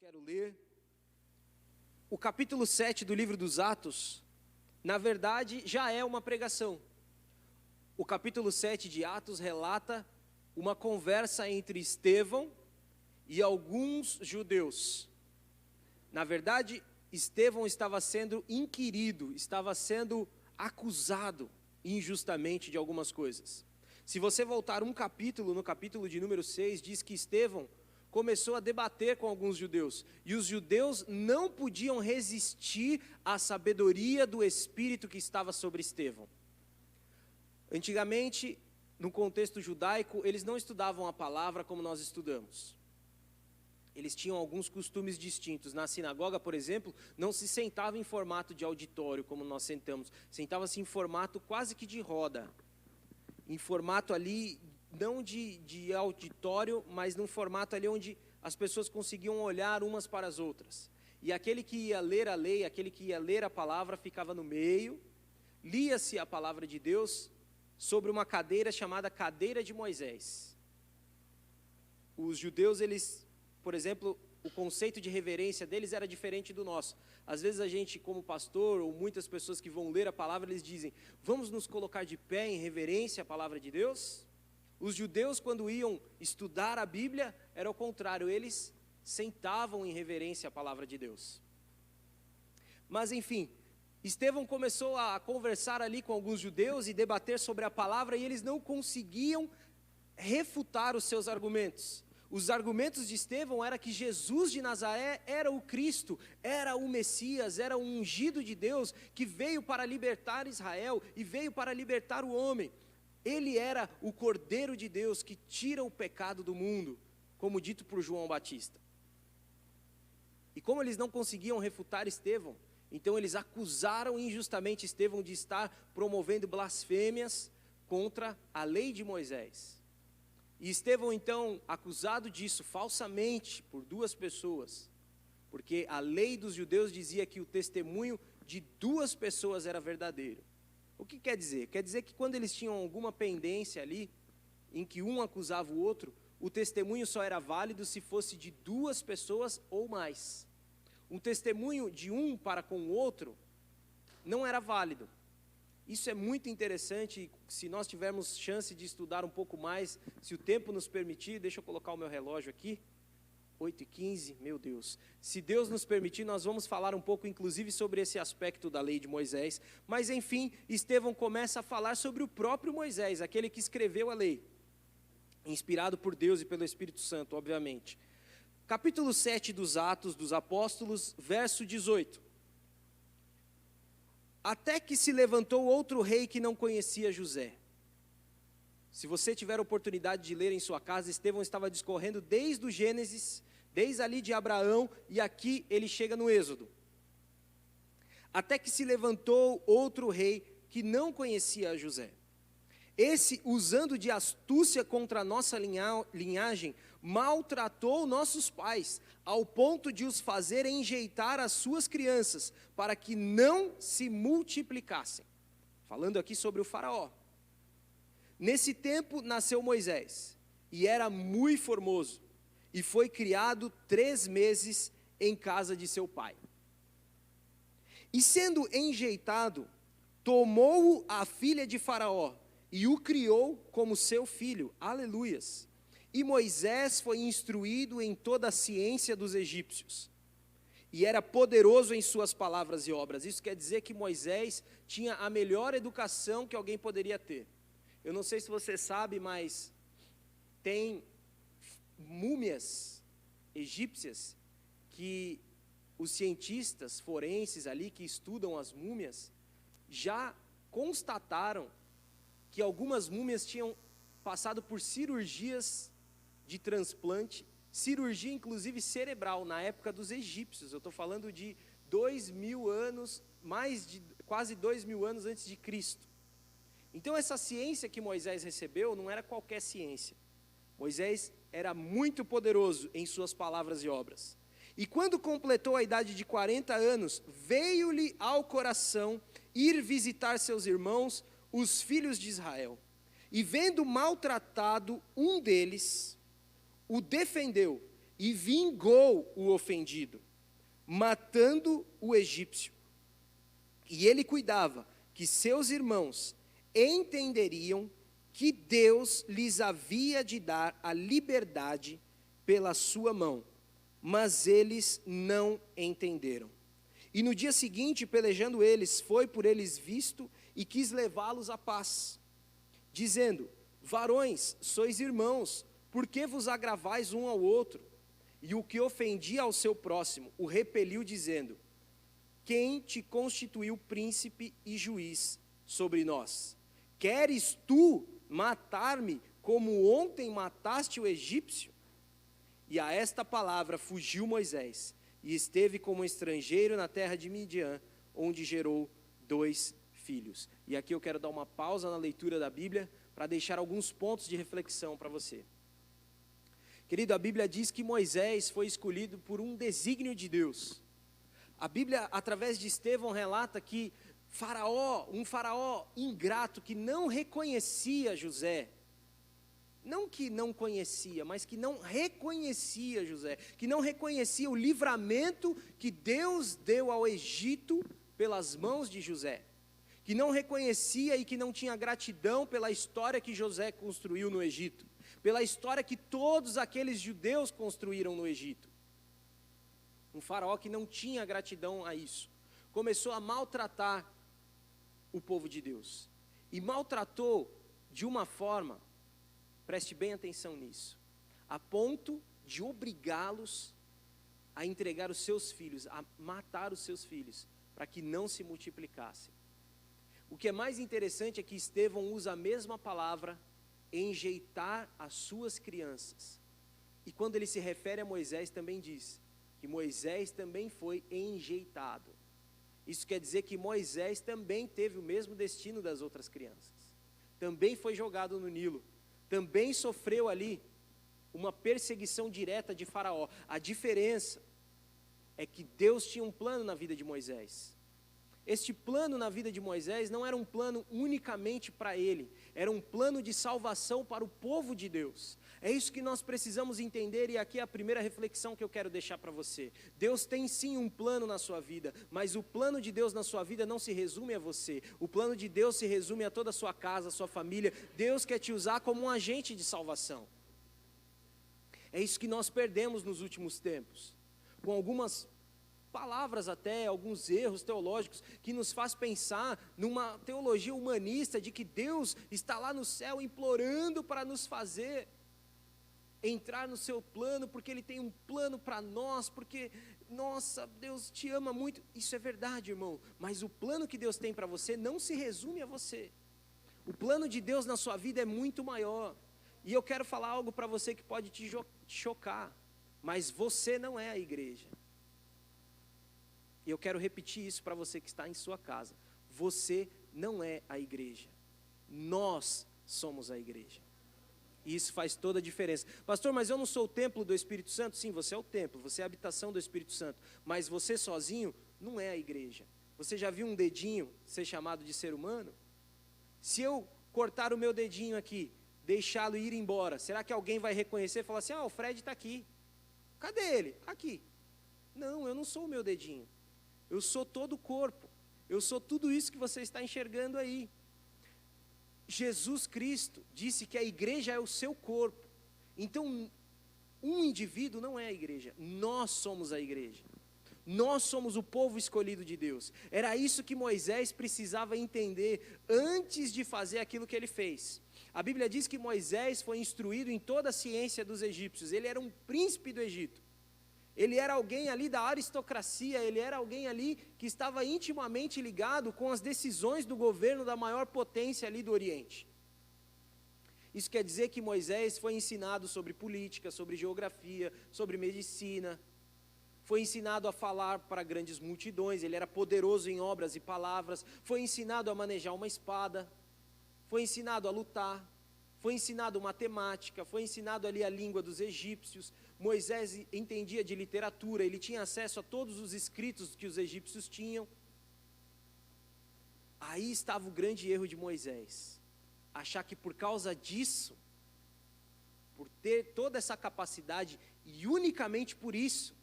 quero ler. O capítulo 7 do livro dos Atos, na verdade, já é uma pregação. O capítulo 7 de Atos relata uma conversa entre Estevão e alguns judeus. Na verdade, Estevão estava sendo inquirido, estava sendo acusado injustamente de algumas coisas. Se você voltar um capítulo, no capítulo de número 6, diz que Estevão começou a debater com alguns judeus, e os judeus não podiam resistir à sabedoria do Espírito que estava sobre Estevão. Antigamente, no contexto judaico, eles não estudavam a palavra como nós estudamos. Eles tinham alguns costumes distintos. Na sinagoga, por exemplo, não se sentava em formato de auditório, como nós sentamos. Sentava-se em formato quase que de roda. Em formato ali, não de auditório, mas num formato ali onde as pessoas conseguiam olhar umas para as outras. E aquele que ia ler a lei, aquele que ia ler a palavra, ficava no meio, lia-se a palavra de Deus sobre uma cadeira chamada cadeira de Moisés. Os judeus, eles, por exemplo, o conceito de reverência deles era diferente do nosso. Às vezes a gente, como pastor, ou muitas pessoas que vão ler a palavra, eles dizem, vamos nos colocar de pé em reverência à palavra de Deus? Os judeus, quando iam estudar a Bíblia, era o contrário, eles sentavam em reverência à palavra de Deus. Mas enfim, Estevão começou a conversar ali com alguns judeus e debater sobre a palavra, e eles não conseguiam refutar os seus argumentos. Os argumentos de Estevão era que Jesus de Nazaré era o Cristo, era o Messias, era o ungido de Deus, que veio para libertar Israel e veio para libertar o homem. Ele era o Cordeiro de Deus que tira o pecado do mundo, como dito por João Batista. E como eles não conseguiam refutar Estevão, então eles acusaram injustamente Estevão de estar promovendo blasfêmias contra a lei de Moisés. E Estevão, então, acusado disso falsamente por duas pessoas, porque a lei dos judeus dizia que o testemunho de duas pessoas era verdadeiro. O que quer dizer? Quer dizer que quando eles tinham alguma pendência ali, em que um acusava o outro, o testemunho só era válido se fosse de duas pessoas ou mais. Um testemunho de um para com o outro não era válido. Isso é muito interessante, se nós tivermos chance de estudar um pouco mais, se o tempo nos permitir, deixa eu colocar o meu relógio aqui, 8h15, meu Deus. Se Deus nos permitir, nós vamos falar um pouco, inclusive, sobre esse aspecto da lei de Moisés. Mas, enfim, Estevão começa a falar sobre o próprio Moisés, aquele que escreveu a lei, inspirado por Deus e pelo Espírito Santo, obviamente. Capítulo 7 dos Atos dos Apóstolos, verso 18. Até que se levantou outro rei que não conhecia José. Se você tiver a oportunidade de ler em sua casa, Estevão estava discorrendo desde o Gênesis, desde ali de Abraão, e aqui ele chega no Êxodo. Até que se levantou outro rei que não conhecia José. Esse, usando de astúcia contra a nossa linhagem, maltratou nossos pais, ao ponto de os fazer enjeitar as suas crianças, para que não se multiplicassem. Falando aqui sobre o faraó. Nesse tempo nasceu Moisés, e era muito formoso, e foi criado 3 meses em casa de seu pai. E sendo enjeitado, tomou-o a filha de Faraó, e o criou como seu filho, aleluias. E Moisés foi instruído em toda a ciência dos egípcios, e era poderoso em suas palavras e obras. Isso quer dizer que Moisés tinha a melhor educação que alguém poderia ter. Eu não sei se você sabe, mas tem múmias egípcias que os cientistas forenses ali, que estudam as múmias, já constataram que algumas múmias tinham passado por cirurgias de transplante, cirurgia inclusive cerebral, na época dos egípcios. Eu estou falando de 2.000 anos, quase 2.000 anos antes de Cristo. Então essa ciência que Moisés recebeu não era qualquer ciência. Moisés era muito poderoso em suas palavras e obras. E quando completou a idade de 40 anos, veio-lhe ao coração ir visitar seus irmãos, os filhos de Israel. E vendo maltratado um deles, o defendeu e vingou o ofendido, matando o egípcio. E ele cuidava que seus irmãos entenderiam que Deus lhes havia de dar a liberdade pela sua mão, mas eles não entenderam. E no dia seguinte, pelejando eles, foi por eles visto e quis levá-los à paz, dizendo: varões, sois irmãos, por que vos agravais um ao outro? E o que ofendia ao seu próximo, o repeliu, dizendo: quem te constituiu príncipe e juiz sobre nós? Queres tu matar-me como ontem mataste o egípcio? E a esta palavra fugiu Moisés, e esteve como estrangeiro na terra de Midian, onde gerou 2 filhos. E aqui eu quero dar uma pausa na leitura da Bíblia, para deixar alguns pontos de reflexão para você. Querido, a Bíblia diz que Moisés foi escolhido por um desígnio de Deus. A Bíblia, através de Estevão, relata que um faraó ingrato, que não reconhecia José, não que não conhecia, mas que não reconhecia José, que não reconhecia o livramento que Deus deu ao Egito pelas mãos de José, que não reconhecia e que não tinha gratidão pela história que José construiu no Egito, pela história que todos aqueles judeus construíram no Egito. Um faraó que não tinha gratidão a isso, começou a maltratar o povo de Deus, e maltratou de uma forma, preste bem atenção nisso, a ponto de obrigá-los a entregar os seus filhos, a matar os seus filhos, para que não se multiplicassem. O que é mais interessante é que Estevão usa a mesma palavra, enjeitar as suas crianças. E quando ele se refere a Moisés, também diz que Moisés também foi enjeitado. Isso quer dizer que Moisés também teve o mesmo destino das outras crianças. Também foi jogado no Nilo. Também sofreu ali uma perseguição direta de Faraó. A diferença é que Deus tinha um plano na vida de Moisés. Este plano na vida de Moisés não era um plano unicamente para ele, era um plano de salvação para o povo de Deus. É isso que nós precisamos entender, e aqui é a primeira reflexão que eu quero deixar para você. Deus tem sim um plano na sua vida, mas o plano de Deus na sua vida não se resume a você. O plano de Deus se resume a toda a sua casa, a sua família. Deus quer te usar como um agente de salvação. É isso que nós perdemos nos últimos tempos, com algumas palavras até, alguns erros teológicos, que nos faz pensar numa teologia humanista, de que Deus está lá no céu implorando para nos fazer entrar no seu plano, porque Ele tem um plano para nós, porque, nossa, Deus te ama muito. Isso é verdade, irmão, mas o plano que Deus tem para você não se resume a você. O plano de Deus na sua vida é muito maior, e eu quero falar algo para você que pode te chocar, mas você não é a igreja. E eu quero repetir isso para você que está em sua casa. Você não é a igreja. Nós somos a igreja. E isso faz toda a diferença. Pastor, mas eu não sou o templo do Espírito Santo? Sim, você é o templo, você é a habitação do Espírito Santo. Mas você sozinho não é a igreja. Você já viu um dedinho ser chamado de ser humano? Se eu cortar o meu dedinho aqui, deixá-lo ir embora, será que alguém vai reconhecer e falar assim: o Fred está aqui. Cadê ele? Aqui. Não, eu não sou o meu dedinho. Eu sou todo o corpo, eu sou tudo isso que você está enxergando aí. Jesus Cristo disse que a igreja é o seu corpo. Então, um indivíduo não é a igreja, nós somos a igreja. Nós somos o povo escolhido de Deus. Era isso que Moisés precisava entender antes de fazer aquilo que ele fez. A Bíblia diz que Moisés foi instruído em toda a ciência dos egípcios, ele era um príncipe do Egito. Ele era alguém ali da aristocracia, ele era alguém ali que estava intimamente ligado com as decisões do governo da maior potência ali do Oriente. Isso quer dizer que Moisés foi ensinado sobre política, sobre geografia, sobre medicina, foi ensinado a falar para grandes multidões, ele era poderoso em obras e palavras, foi ensinado a manejar uma espada, foi ensinado a lutar, foi ensinado matemática, foi ensinado ali a língua dos egípcios. Moisés entendia de literatura, ele tinha acesso a todos os escritos que os egípcios tinham. Aí estava o grande erro de Moisés, achar que por causa disso, por ter toda essa capacidade, E unicamente por isso,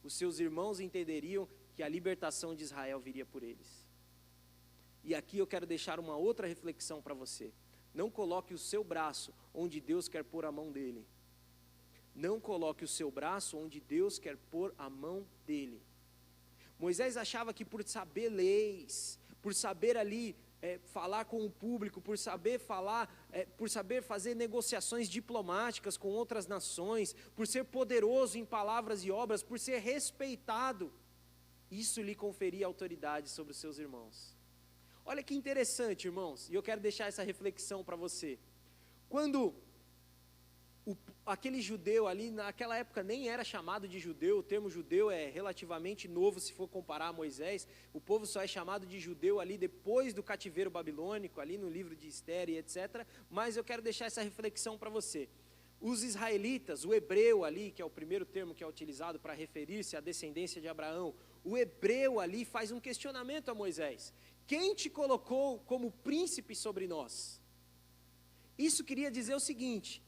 os seus irmãos entenderiam que a libertação de Israel viria por eles. E aqui eu quero deixar uma outra reflexão para você. Não coloque o seu braço onde Deus quer pôr a mão dele. Não coloque o seu braço onde Deus quer pôr a mão dele. Moisés achava que por saber leis, por saber ali falar com o público, por saber falar, por saber fazer negociações diplomáticas com outras nações, por ser poderoso em palavras e obras, por ser respeitado, isso lhe conferia autoridade sobre os seus irmãos. Olha que interessante, irmãos, e eu quero deixar essa reflexão para você. Quando aquele judeu ali, naquela época nem era chamado de judeu, o termo judeu é relativamente novo se for comparar a Moisés, o povo só é chamado de judeu ali depois do cativeiro babilônico, ali no livro de Esther e etc. Mas eu quero deixar essa reflexão para você. Os israelitas, o hebreu ali, que é o primeiro termo que é utilizado para referir-se à descendência de Abraão, o hebreu ali faz um questionamento a Moisés: quem te colocou como príncipe sobre nós? Isso queria dizer o seguinte: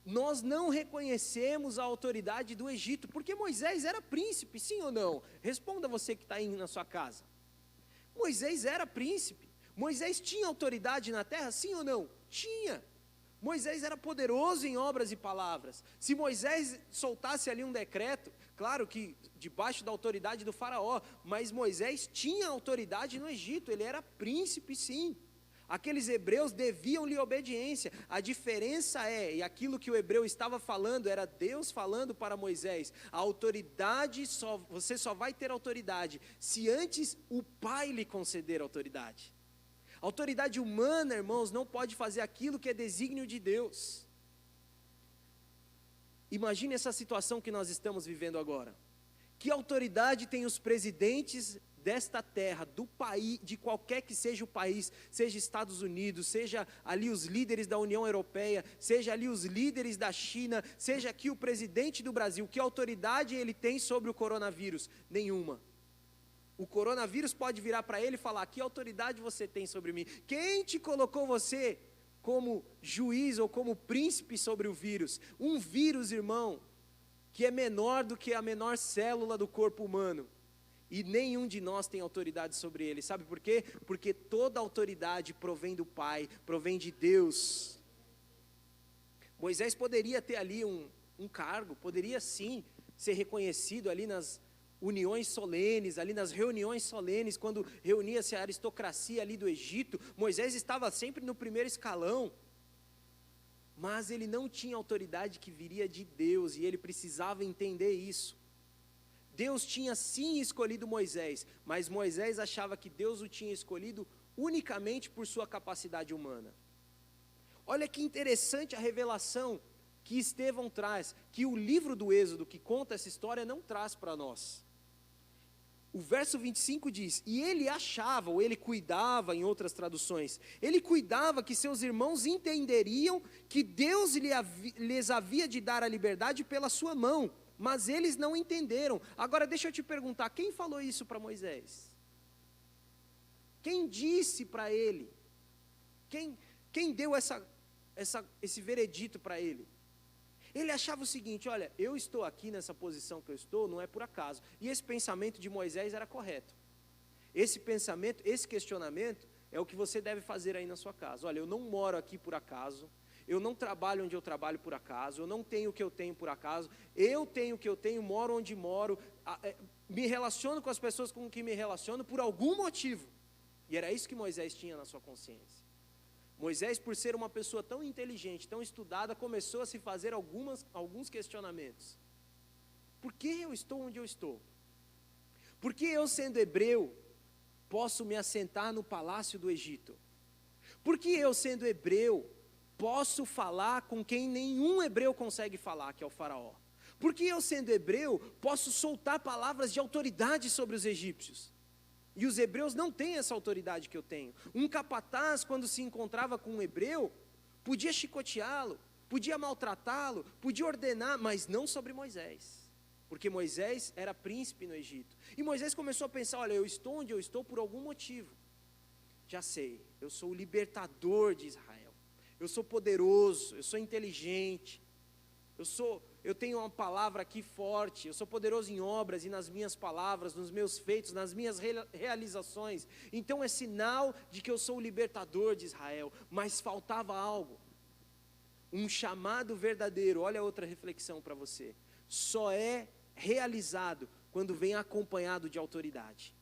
nós não reconhecemos a autoridade do Egito, porque Moisés era príncipe, sim ou não? Responda você que está aí na sua casa. Moisés era príncipe, Moisés tinha autoridade na terra, sim ou não? Tinha. Moisés era poderoso em obras e palavras. Se Moisés soltasse ali um decreto, claro que debaixo da autoridade do faraó, mas Moisés tinha autoridade no Egito, ele era príncipe sim. Aqueles hebreus deviam-lhe obediência. A diferença e aquilo que o hebreu estava falando, era Deus falando para Moisés: a autoridade, você só vai ter autoridade se antes o Pai lhe conceder autoridade. A autoridade humana, irmãos, não pode fazer aquilo que é desígnio de Deus. Imagine essa situação que nós estamos vivendo agora. Que autoridade tem os presidentes desta terra, do país, de qualquer que seja o país, seja Estados Unidos, seja ali os líderes da União Europeia, seja ali os líderes da China, seja aqui o presidente do Brasil, que autoridade ele tem sobre o coronavírus? Nenhuma. O coronavírus pode virar para ele e falar: que autoridade você tem sobre mim? Quem te colocou você como juiz ou como príncipe sobre o vírus? Um vírus, irmão, que é menor do que a menor célula do corpo humano. E nenhum de nós tem autoridade sobre ele. Sabe por quê? Porque toda autoridade provém do Pai, provém de Deus. Moisés poderia ter ali um cargo, poderia sim ser reconhecido ali nas uniões solenes, ali nas reuniões solenes, quando reunia-se a aristocracia ali do Egito. Moisés estava sempre no primeiro escalão. Mas ele não tinha autoridade que viria de Deus, e ele precisava entender isso. Deus tinha sim escolhido Moisés, mas Moisés achava que Deus o tinha escolhido unicamente por sua capacidade humana. Olha que interessante a revelação que Estevão traz, que o livro do Êxodo, que conta essa história, não traz para nós. O verso 25 diz: e ele achava, ou ele cuidava, em outras traduções, ele cuidava que seus irmãos entenderiam que Deus lhes havia de dar a liberdade pela sua mão, mas eles não entenderam. Agora deixa eu te perguntar, quem falou isso para Moisés? Quem disse para ele? Quem deu esse veredito para ele? Ele achava o seguinte: olha, eu estou aqui nessa posição que eu estou, não é por acaso. E esse pensamento de Moisés era correto. Esse pensamento, esse questionamento, é o que você deve fazer aí na sua casa. Olha, eu não moro aqui por acaso, eu não trabalho onde eu trabalho por acaso, eu não tenho o que eu tenho por acaso, eu tenho o que eu tenho, moro onde moro, me relaciono com as pessoas com que me relaciono por algum motivo. E era isso que Moisés tinha na sua consciência. Moisés, por ser uma pessoa tão inteligente, tão estudada, começou a se fazer alguns questionamentos. Por que eu estou onde eu estou? Por que eu, sendo hebreu, posso me assentar no palácio do Egito? Por que eu, sendo hebreu, posso falar com quem nenhum hebreu consegue falar, que é o faraó? Por que eu, sendo hebreu, posso soltar palavras de autoridade sobre os egípcios? E os hebreus não têm essa autoridade que eu tenho. Um capataz, quando se encontrava com um hebreu, podia chicoteá-lo, podia maltratá-lo, podia ordenar, mas não sobre Moisés. Porque Moisés era príncipe no Egito. E Moisés começou a pensar: olha, eu estou onde eu estou por algum motivo. Já sei, eu sou o libertador de Israel. Eu sou poderoso, eu sou inteligente. eu tenho uma palavra aqui forte, eu sou poderoso em obras e nas minhas palavras, nos meus feitos, nas minhas realizações. Então é sinal de que eu sou o libertador de Israel. Mas faltava algo. Um chamado verdadeiro, olha outra reflexão para você. Só é realizado quando vem acompanhado de autoridade.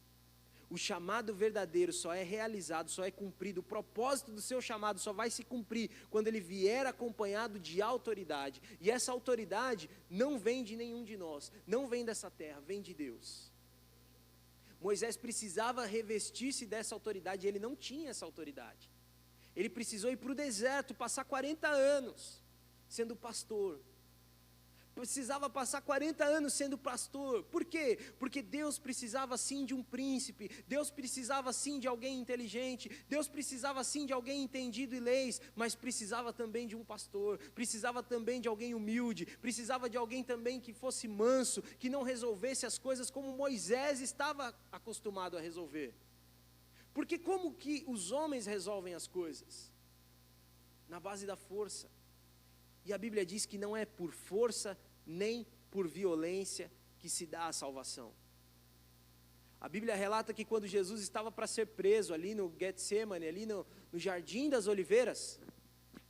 O chamado verdadeiro só é realizado, só é cumprido, o propósito do seu chamado só vai se cumprir quando ele vier acompanhado de autoridade. E essa autoridade não vem de nenhum de nós, não vem dessa terra, vem de Deus. Moisés precisava revestir-se dessa autoridade, e ele não tinha essa autoridade. Ele precisou ir para o deserto, passar 40 anos sendo pastor. Precisava passar 40 anos sendo pastor. Por quê? Porque Deus precisava sim de um príncipe, Deus precisava sim de alguém inteligente, Deus precisava sim de alguém entendido em leis, mas precisava também de um pastor, precisava também de alguém humilde, precisava de alguém também que fosse manso, que não resolvesse as coisas como Moisés estava acostumado a resolver. Porque como que os homens resolvem as coisas? Na base da força. E a Bíblia diz que não é por força nem por violência que se dá a salvação. A Bíblia relata que quando Jesus estava para ser preso ali no Getsemane, ali no Jardim das Oliveiras,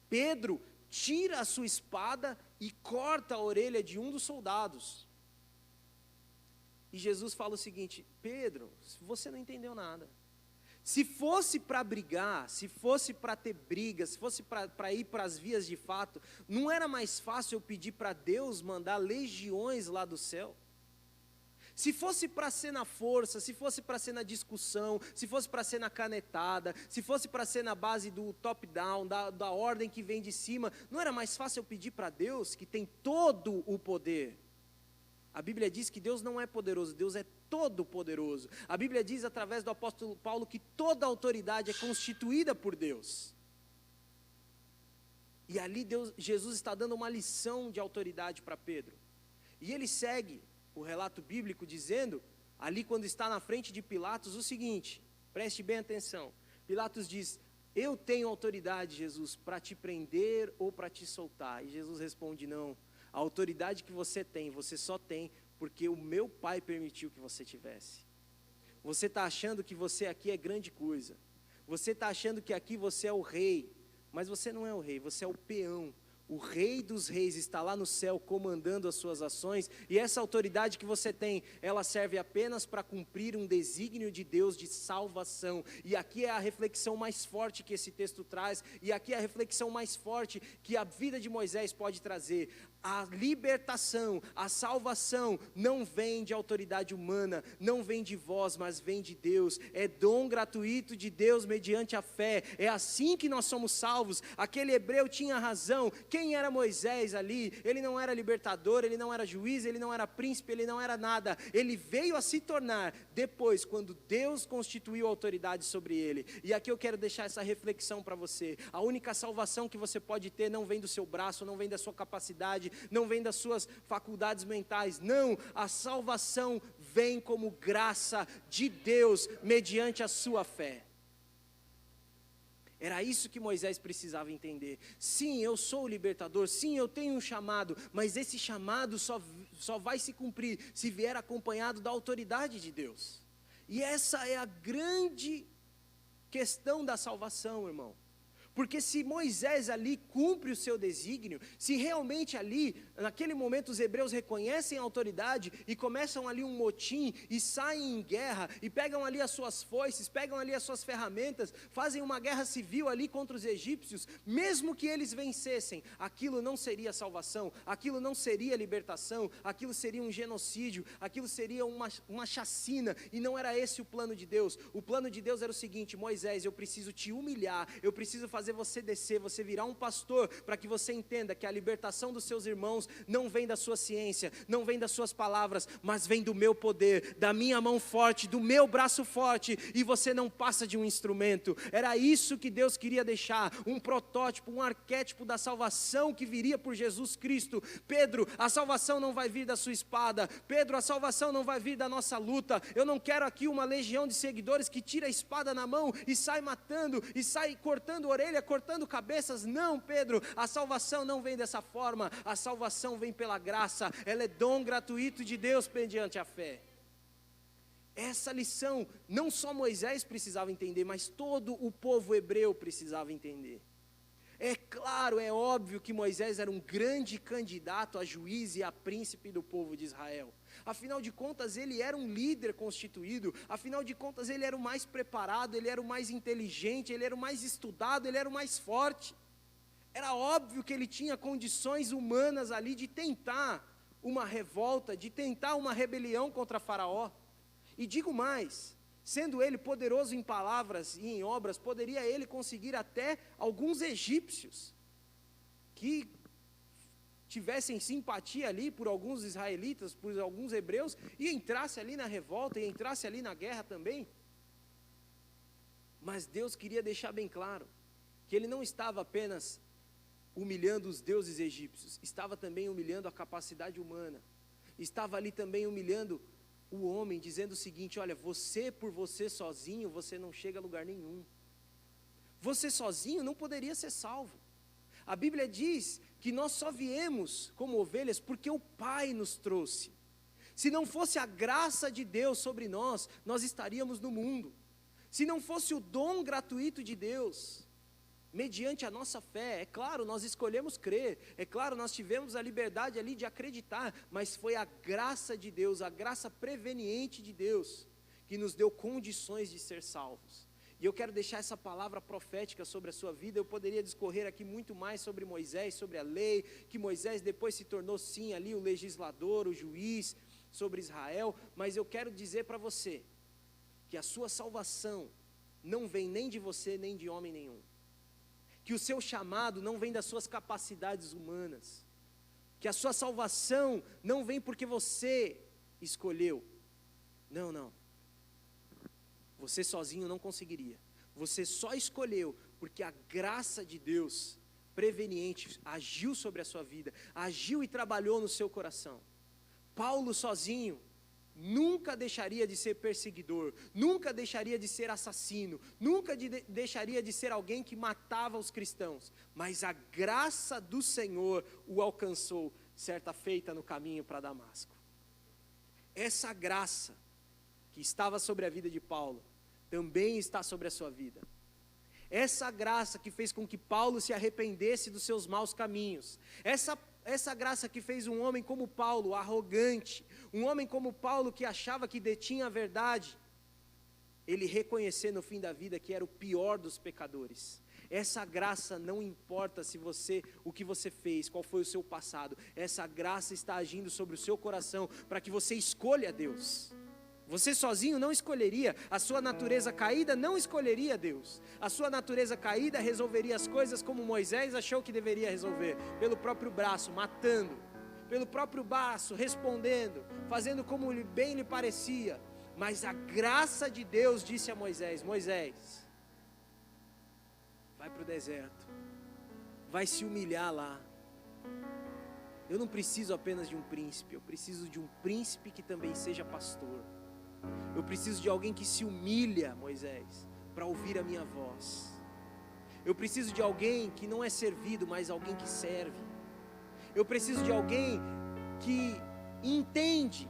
Pedro tira a sua espada e corta a orelha de um dos soldados. E Jesus fala o seguinte: Pedro, você não entendeu nada. Se fosse para brigar, se fosse para ter briga, se fosse para ir para as vias de fato, não era mais fácil eu pedir para Deus mandar legiões lá do céu? Se fosse para ser na força, se fosse para ser na discussão, se fosse para ser na canetada, se fosse para ser na base do top-down, da ordem que vem de cima, não era mais fácil eu pedir para Deus, que tem todo o poder? A Bíblia diz que Deus não é poderoso, Deus é todo poderoso. A Bíblia diz através do apóstolo Paulo que toda autoridade é constituída por Deus. E ali Jesus está dando uma lição de autoridade para Pedro. E ele segue o relato bíblico dizendo, ali quando está na frente de Pilatos, o seguinte, preste bem atenção. Pilatos diz: eu tenho autoridade, Jesus, para te prender ou para te soltar. E Jesus responde: não. A autoridade que você tem, você só tem porque o meu Pai permitiu que você tivesse. Você está achando que você aqui é grande coisa. Você está achando que aqui você é o rei. Mas você não é o rei, você é o peão. O rei dos reis está lá no céu comandando as suas ações, e essa autoridade que você tem, ela serve apenas para cumprir um desígnio de Deus de salvação. E aqui é a reflexão mais forte que esse texto traz, e aqui é a reflexão mais forte que a vida de Moisés pode trazer. A libertação, a salvação não vem de autoridade humana, não vem de vós, mas vem de Deus. É dom gratuito de Deus mediante a fé. É assim que nós somos salvos. Aquele hebreu tinha razão. Quem era Moisés ali? Ele não era libertador, ele não era juiz, ele não era príncipe, ele não era nada. Ele veio a se tornar depois, quando Deus constituiu autoridade sobre ele. E aqui eu quero deixar essa reflexão para você. A única salvação que você pode ter não vem do seu braço, não vem da sua capacidade, não vem das suas faculdades mentais. Não, a salvação vem como graça de Deus mediante a sua fé. Era isso que Moisés precisava entender. Sim, eu sou o libertador, sim, eu tenho um chamado, mas esse chamado só vai se cumprir se vier acompanhado da autoridade de Deus. E essa é a grande questão da salvação, irmão. Porque se Moisés ali cumpre o seu desígnio, se realmente ali, naquele momento os hebreus reconhecem a autoridade e começam ali um motim e saem em guerra e pegam ali as suas foices, pegam ali as suas ferramentas, fazem uma guerra civil ali contra os egípcios, mesmo que eles vencessem, aquilo não seria salvação, aquilo não seria libertação, aquilo seria um genocídio, aquilo seria uma chacina, e não era esse o plano de Deus. O plano de Deus era o seguinte: Moisés, eu preciso te humilhar, eu preciso fazer você descer, você virar um pastor, para que você entenda que a libertação dos seus irmãos não vem da sua ciência, não vem das suas palavras, mas vem do meu poder, da minha mão forte, do meu braço forte, e você não passa de um instrumento. Era isso que Deus queria deixar, um protótipo, um arquétipo da salvação que viria por Jesus Cristo. Pedro, a salvação não vai vir da sua espada. Pedro, a salvação não vai vir da nossa luta. Eu não quero aqui uma legião de seguidores que tira a espada na mão e sai matando, e sai cortando orelhas orelha, cortando cabeças. Não, Pedro, a salvação não vem dessa forma. A salvação vem pela graça. Ela é dom gratuito de Deus mediante a fé. Essa lição não só Moisés precisava entender, mas todo o povo hebreu precisava entender. É claro, é óbvio que Moisés era um grande candidato a juiz e a príncipe do povo de Israel. Afinal de contas, ele era um líder constituído. Afinal de contas, ele era o mais preparado, ele era o mais inteligente, ele era o mais estudado, ele era o mais forte. Era óbvio que ele tinha condições humanas ali de tentar uma revolta, de tentar uma rebelião contra Faraó. E digo mais, sendo ele poderoso em palavras e em obras, poderia ele conseguir até alguns egípcios que tivessem simpatia ali por alguns israelitas, por alguns hebreus, e entrasse ali na revolta, e entrasse ali na guerra também. Mas Deus queria deixar bem claro que ele não estava apenas humilhando os deuses egípcios, estava também humilhando a capacidade humana, estava ali também humilhando o homem, dizendo o seguinte: olha, você por você sozinho, você não chega a lugar nenhum. Você sozinho não poderia ser salvo. A Bíblia diz que nós só viemos como ovelhas porque o Pai nos trouxe. Se não fosse a graça de Deus sobre nós, nós estaríamos no mundo. Se não fosse o dom gratuito de Deus, mediante a nossa fé, é claro, nós escolhemos crer, é claro, nós tivemos a liberdade ali de acreditar, mas foi a graça de Deus, a graça preveniente de Deus, que nos deu condições de ser salvos. E eu quero deixar essa palavra profética sobre a sua vida. Eu poderia discorrer aqui muito mais sobre Moisés, sobre a lei, que Moisés depois se tornou sim ali o legislador, o juiz sobre Israel, mas eu quero dizer para você, que a sua salvação não vem nem de você, nem de homem nenhum. Que o seu chamado não vem das suas capacidades humanas, que a sua salvação não vem porque você escolheu, não, você sozinho não conseguiria, você só escolheu porque a graça de Deus preveniente agiu sobre a sua vida, agiu e trabalhou no seu coração. Paulo sozinho nunca deixaria de ser perseguidor, nunca deixaria de ser assassino, nunca deixaria de ser alguém que matava os cristãos, mas a graça do Senhor o alcançou certa feita no caminho para Damasco. Essa graça que estava sobre a vida de Paulo, também está sobre a sua vida. Essa graça que fez com que Paulo se arrependesse dos seus maus caminhos, essa graça que fez um homem como Paulo, arrogante, um homem como Paulo que achava que detinha a verdade, ele reconhecer no fim da vida que era o pior dos pecadores. Essa graça não importa o que você fez, qual foi o seu passado, essa graça está agindo sobre o seu coração, para que você escolha Deus. Você sozinho não escolheria, a sua natureza caída não escolheria Deus. A sua natureza caída resolveria as coisas como Moisés achou que deveria resolver, pelo próprio braço, matando, pelo próprio braço, respondendo, fazendo como bem lhe parecia. Mas a graça de Deus disse a Moisés: Moisés, vai para o deserto, vai se humilhar lá. Eu não preciso apenas de um príncipe, eu preciso de um príncipe que também seja pastor. Eu preciso de alguém que se humilha, Moisés, para ouvir a minha voz. Eu preciso de alguém que não é servido, mas alguém que serve. Eu preciso de alguém que entende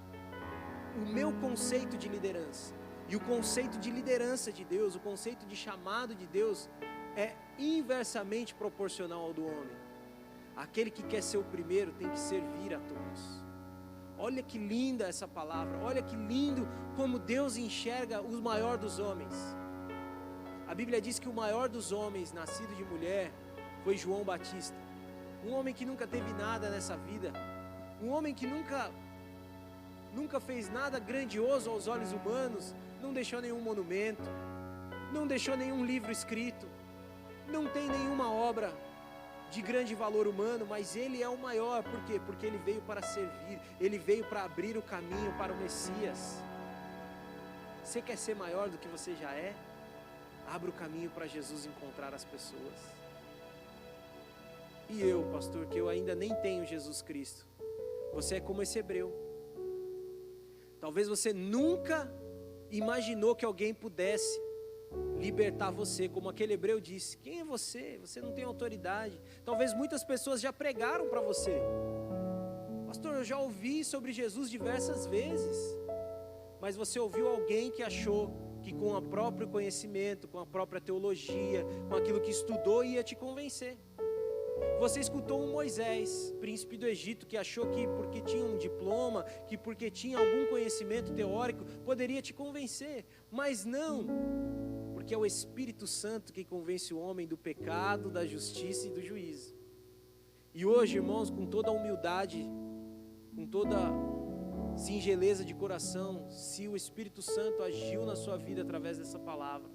o meu conceito de liderança. E o conceito de liderança de Deus, o conceito de chamado de Deus é inversamente proporcional ao do homem. Aquele que quer ser o primeiro tem que servir a todos. Olha que linda essa palavra, olha que lindo como Deus enxerga o maior dos homens. A Bíblia diz que o maior dos homens, nascido de mulher, foi João Batista. Um homem que nunca teve nada nessa vida, um homem que nunca fez nada grandioso aos olhos humanos, não deixou nenhum monumento, não deixou nenhum livro escrito, não tem nenhuma obra de grande valor humano, mas ele é o maior. Por quê? Porque ele veio para servir, ele veio para abrir o caminho para o Messias. Você quer ser maior do que você já é? Abra o caminho para Jesus encontrar as pessoas. E eu, pastor, que eu ainda nem tenho Jesus Cristo, você é como esse hebreu. Talvez você nunca imaginou que alguém pudesse libertar você, como aquele hebreu disse. Quem é você? Você não tem autoridade. Talvez muitas pessoas já pregaram para você. Pastor, eu já ouvi sobre Jesus diversas vezes. Mas você ouviu alguém que achou que com o próprio conhecimento, com a própria teologia, com aquilo que estudou, ia te convencer. Você escutou um Moisés, príncipe do Egito, que achou que porque tinha um diploma, que porque tinha algum conhecimento teórico, poderia te convencer. Mas não, porque é o Espírito Santo que convence o homem do pecado, da justiça e do juízo. E hoje, irmãos, com toda a humildade, com toda a singeleza de coração, se o Espírito Santo agiu na sua vida através dessa palavra,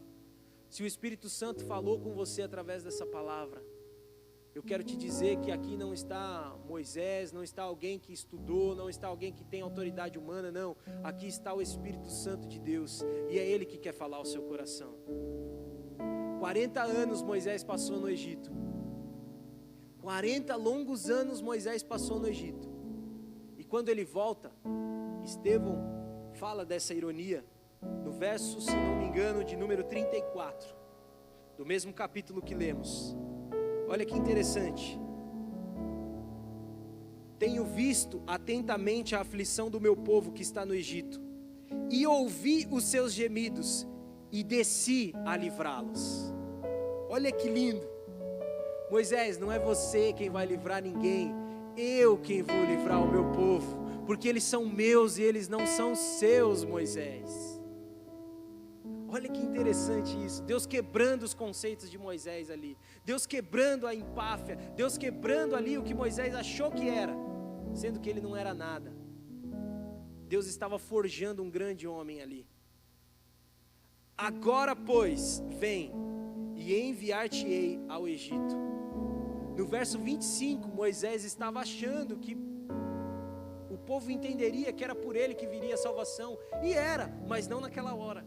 se o Espírito Santo falou com você através dessa palavra, eu quero te dizer que aqui não está Moisés, não está alguém que estudou, não está alguém que tem autoridade humana, não. Aqui está o Espírito Santo de Deus, e é Ele que quer falar ao seu coração. 40 anos Moisés passou no Egito. 40 longos anos Moisés passou no Egito. E quando ele volta, Estevão fala dessa ironia, no verso, se não me engano, de número 34, do mesmo capítulo que lemos. Olha que interessante. Tenho visto atentamente a aflição do meu povo que está no Egito, e ouvi os seus gemidos, e desci a livrá-los. Olha que lindo. Moisés, não é você quem vai livrar ninguém, eu quem vou livrar o meu povo, porque eles são meus e eles não são seus, Moisés. Olha que interessante isso, Deus quebrando os conceitos de Moisés ali, Deus quebrando a empáfia, Deus quebrando ali o que Moisés achou que era, sendo que ele não era nada. Deus estava forjando um grande homem ali. Agora, pois, vem e enviar-te-ei ao Egito. No verso 25, Moisés estava achando que o povo entenderia que era por ele que viria a salvação, e era, mas não naquela hora.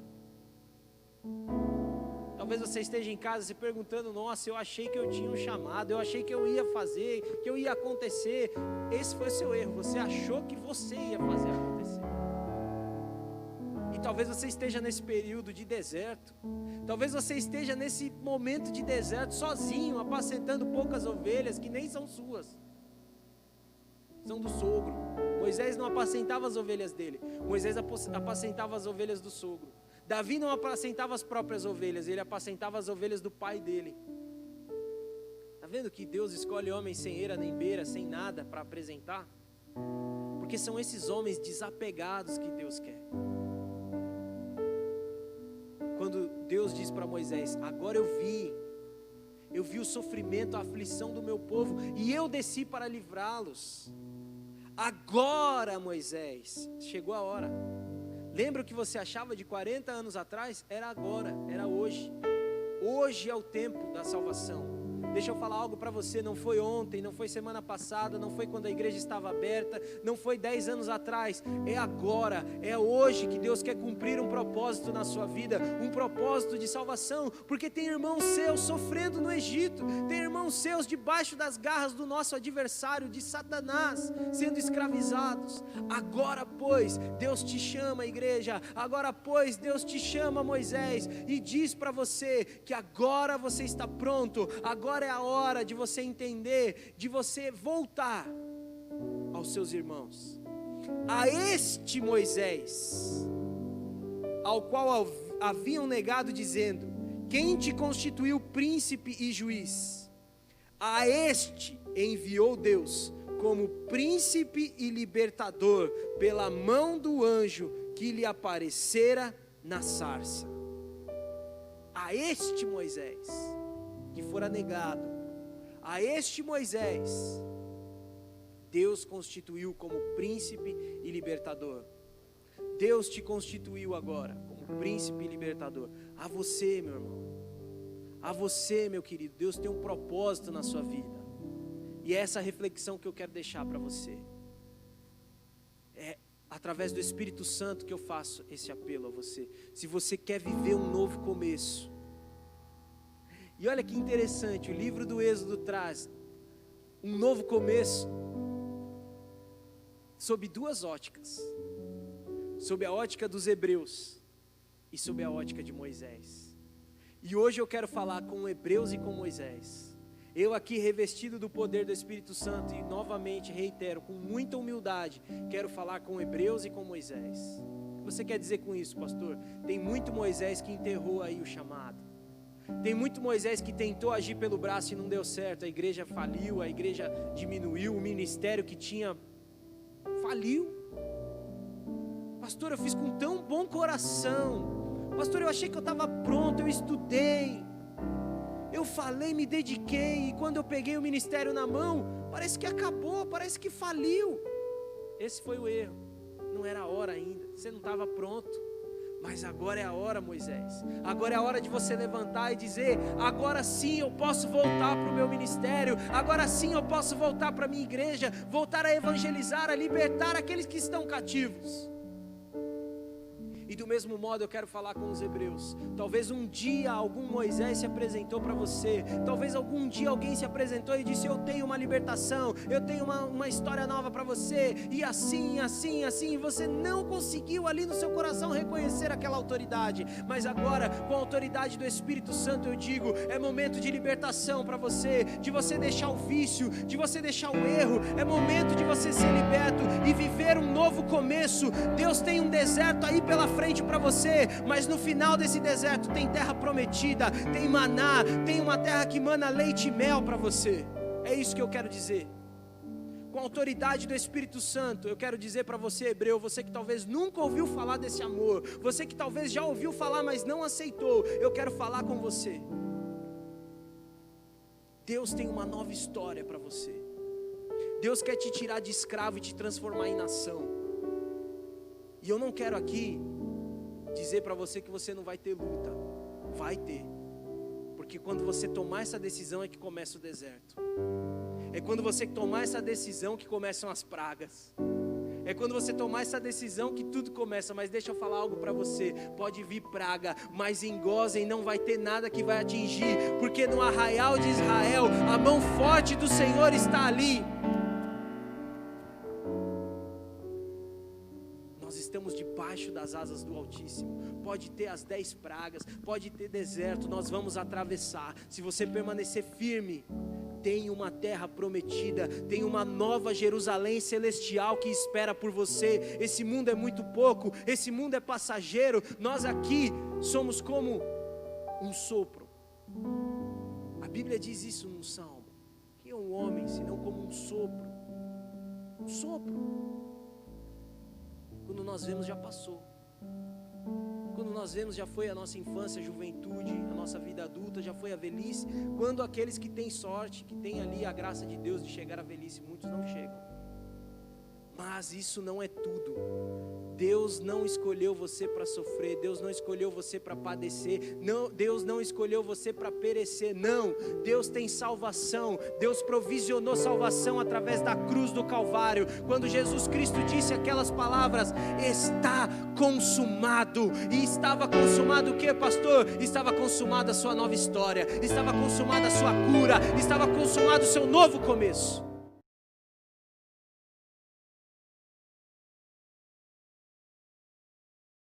Talvez você esteja em casa se perguntando, nossa, eu achei que eu tinha um chamado, eu achei que eu ia fazer, que eu ia acontecer. Esse foi o seu erro, você achou que você ia fazer acontecer. E talvez você esteja nesse período de deserto, talvez você esteja nesse momento de deserto sozinho, apacentando poucas ovelhas que nem são suas, são do sogro. Moisés não apacentava as ovelhas dele, Moisés apacentava as ovelhas do sogro. Davi não apacentava as próprias ovelhas, ele apacentava as ovelhas do pai dele. Está vendo que Deus escolhe homens sem eira nem beira, sem nada para apresentar? Porque são esses homens desapegados que Deus quer. Quando Deus diz para Moisés, agora eu vi o sofrimento, a aflição do meu povo, e eu desci para livrá-los. Agora, Moisés, chegou a hora. Lembra o que você achava de 40 anos atrás? Era agora, era hoje. Hoje é o tempo da salvação. Deixa eu falar algo para você, não foi ontem, não foi semana passada, não foi quando a igreja estava aberta, não foi 10 anos atrás, é agora, é hoje que Deus quer cumprir um propósito na sua vida, um propósito de salvação, porque tem irmãos seus sofrendo no Egito, tem irmãos seus debaixo das garras do nosso adversário, de Satanás, sendo escravizados. Agora, pois, Deus te chama, igreja, agora, pois, Deus te chama, Moisés, e diz para você que agora você está pronto, agora é a hora de você entender, de você voltar aos seus irmãos, a este Moisés, ao qual haviam negado, dizendo, quem te constituiu príncipe e juiz? A este enviou Deus como príncipe e libertador, pela mão do anjo que lhe aparecera na sarça. A este Moisés que fora negado, a este Moisés, Deus constituiu como príncipe e libertador. Deus te constituiu agora como príncipe e libertador. A você, meu irmão, a você, meu querido, Deus tem um propósito na sua vida. E é essa reflexão que eu quero deixar para você. É através do Espírito Santo que eu faço esse apelo a você. Se você quer viver um novo começo. E olha que interessante, o livro do Êxodo traz um novo começo sob duas óticas. Sob a ótica dos hebreus e sob a ótica de Moisés. E hoje eu quero falar com Hebreus e com Moisés. Eu aqui revestido do poder do Espírito Santo e novamente reitero, com muita humildade, quero falar com Hebreus e com Moisés. O que você quer dizer com isso, pastor? Tem muito Moisés que enterrou aí o chamado. Tem muito Moisés que tentou agir pelo braço e não deu certo. A igreja faliu, a igreja diminuiu, o ministério que tinha faliu. Pastor, eu fiz com tão bom coração. Pastor, eu achei que eu estava pronto, eu estudei. Eu falei, me dediquei, e quando eu peguei o ministério na mão, parece que acabou, parece que faliu. Esse foi o erro. Não era a hora ainda, você não estava pronto. Mas agora é a hora, Moisés. Agora é a hora de você levantar e dizer: agora sim eu posso voltar para o meu ministério. Agora sim eu posso voltar para a minha igreja. Voltar a evangelizar, a libertar aqueles que estão cativos. E do mesmo modo eu quero falar com os hebreus. Talvez um dia algum Moisés se apresentou para você. Talvez algum dia alguém se apresentou e disse: eu tenho uma libertação, eu tenho uma história nova para você. E assim, assim, assim. E você não conseguiu ali no seu coração reconhecer aquela autoridade. Mas agora, com a autoridade do Espírito Santo, eu digo: é momento de libertação para você. De você deixar o vício, de você deixar o erro. É momento de você ser liberto e viver um novo começo. Deus tem um deserto aí pela frente para você, mas no final desse deserto tem terra prometida, tem maná, tem uma terra que mana leite e mel para você. É isso que eu quero dizer. Com a autoridade do Espírito Santo, eu quero dizer para você, hebreu, você que talvez nunca ouviu falar desse amor, você que talvez já ouviu falar, mas não aceitou, eu quero falar com você. Deus tem uma nova história para você. Deus quer te tirar de escravo e te transformar em nação. E eu não quero aqui dizer para você que você não vai ter luta. Vai ter. Porque quando você tomar essa decisão é que começa o deserto. É quando você tomar essa decisão que começam as pragas. É quando você tomar essa decisão que tudo começa. Mas deixa eu falar algo para você. Pode vir praga, mas em Gósen não vai ter nada que vai atingir. Porque no arraial de Israel, a mão forte do Senhor está ali. Nós estamos debaixo das asas do Altíssimo. Pode ter as 10 pragas, pode ter deserto, nós vamos atravessar. Se você permanecer firme, tem uma terra prometida, tem uma nova Jerusalém celestial que espera por você. Esse mundo é muito pouco, esse mundo é passageiro. Nós aqui somos como um sopro. A Bíblia diz isso num salmo: quem é um homem senão como um sopro? Um sopro. Quando nós vemos, já passou. Quando nós vemos, já foi a nossa infância, a juventude, a nossa vida adulta, já foi a velhice. Quando aqueles que têm sorte, que têm ali a graça de Deus de chegar à velhice, muitos não chegam. Mas isso não é tudo. Deus não escolheu você para sofrer, Deus não escolheu você para padecer, não, Deus não escolheu você para perecer, não. Deus tem salvação, Deus provisionou salvação através da cruz do Calvário. Quando Jesus Cristo disse aquelas palavras: está consumado. E estava consumado o que, pastor? Estava consumada a sua nova história, estava consumada a sua cura, estava consumado o seu novo começo.